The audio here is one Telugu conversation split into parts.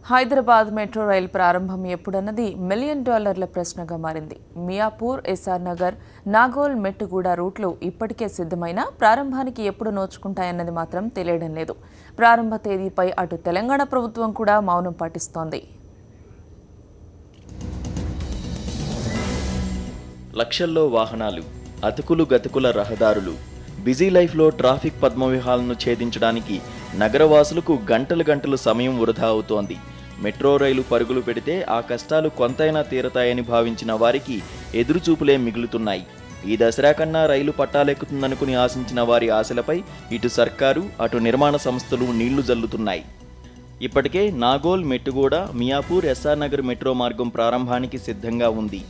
హైదరాబాద్ మెట్రో రైలు ప్రారంభం ఎప్పుడన్నది $1 మిలియన్ ప్రశ్నగా మారింది. మియాపూర్, ఎస్ఆర్ నగర్, నాగోల్, మెట్టుగూడ రూట్లు ఇప్పటికే సిద్ధమైనా ప్రారంభానికి ఎప్పుడు నోచుకుంటాయన్నది మాత్రం తెలియడం లేదు. ప్రారంభ తేదీపై అటు తెలంగాణ ప్రభుత్వం కూడా మౌనం పాటిస్తోంది. లక్షల్లో వాహనాలు, అతుకులు గతుకుల రహదారులు, బిజీ లైఫ్లో ట్రాఫిక్ పద్మవ్యూహాలను ఛేదించడానికి నగరవాసులకు గంటలు సమయం వృధా అవుతోంది. మెట్రో రైలు పరుగులు పెడితే ఆ కష్టాలు కొంతైనా తీరతాయని భావించిన వారికి ఎదురుచూపులే మిగులుతున్నాయి. ఈ దసరా కన్నా రైలు పట్టాలెక్కుతుందనుకుని ఆశించిన వారి ఆశలపై ఇటు సర్కారు, అటు నిర్మాణ సంస్థలు నీళ్లు జల్లుతున్నాయి. ఇప్పటికే నాగోల్, మెట్టుగూడ, మియాపూర్, ఎస్ఆర్ నగర్ మెట్రో మార్గం ప్రారంభానికి సిద్ధంగా ఉంది.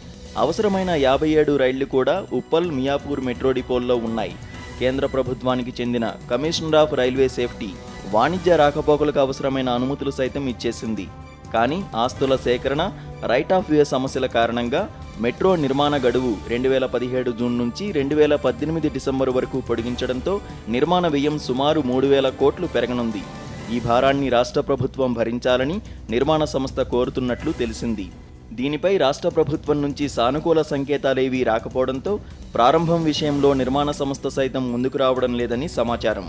అవసరమైన 57 రైళ్లు కూడా ఉప్పల్, మియాపూర్ మెట్రో డిపోల్లో ఉన్నాయి. కేంద్ర ప్రభుత్వానికి చెందిన కమిషనర్ ఆఫ్ రైల్వే సేఫ్టీ వాణిజ్య రాకపోకలకు అవసరమైన అనుమతులు సైతం ఇచ్చేసింది. కానీ ఆస్తుల సేకరణ, రైట్ ఆఫ్ వే సమస్యల కారణంగా మెట్రో నిర్మాణ గడువు 2017 జూన్ నుంచి 2018 డిసెంబర్ వరకు పొడిగించడంతో నిర్మాణ వ్యయం సుమారు 3,000 కోట్లు పెరగనుంది. ఈ భారాన్ని రాష్ట్ర ప్రభుత్వం భరించాలని నిర్మాణ సంస్థ కోరుతున్నట్లు తెలిసింది. దీనిపై రాష్ట్ర ప్రభుత్వం నుంచి సానుకూల సంకేతాలేవీ రాకపోవడంతో ప్రారంభం విషయంలో నిర్మాణ సంస్థ సైతం ముందుకు రావడం లేదని సమాచారం.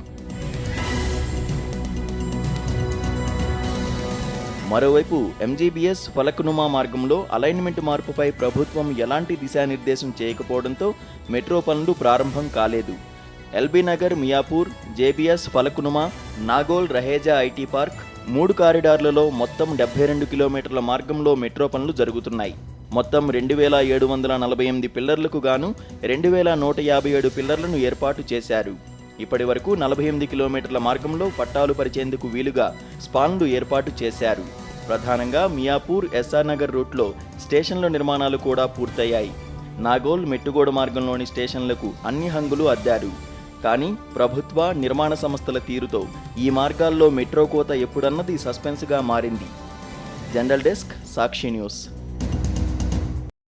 మరోవైపు ఎంజీబీఎస్ ఫలక్నుమా మార్గంలో అలైన్మెంట్ మార్పుపై ప్రభుత్వం ఎలాంటి దిశానిర్దేశం చేయకపోవడంతో మెట్రో పనులు ప్రారంభం కాలేదు. LB Nagar, Miyapur, JBS Falaknuma, Nagole, Raheja IT park 3 కారిడార్లలో మొత్తం 72 కిలోమీటర్ల మార్గంలో మెట్రో పనులు జరుగుతున్నాయి. మొత్తం 2,748 పిల్లర్లకు గాను 2,157 పిల్లర్లను ఏర్పాటు చేశారు. ఇప్పటి వరకు 48 కిలోమీటర్ల మార్గంలో పట్టాలు పరిచేందుకు వీలుగా స్పాన్లు ఏర్పాటు చేశారు. ప్రధానంగా మియాపూర్, ఎస్ఆర్ నగర్ రూట్లో స్టేషన్ల నిర్మాణాలు కూడా పూర్తయ్యాయి. నాగోల్, మెట్టుగూడ మార్గంలోని స్టేషన్లకు అన్ని హంగులు అద్దారు. కానీ ప్రభుత్వ, నిర్మాణ సంస్థల తీరుతో ఈ మార్గాల్లో మెట్రో కోత ఎప్పుడన్నది సస్పెన్స్గా మారింది. జనరల్ డెస్క్, సాక్షి న్యూస్.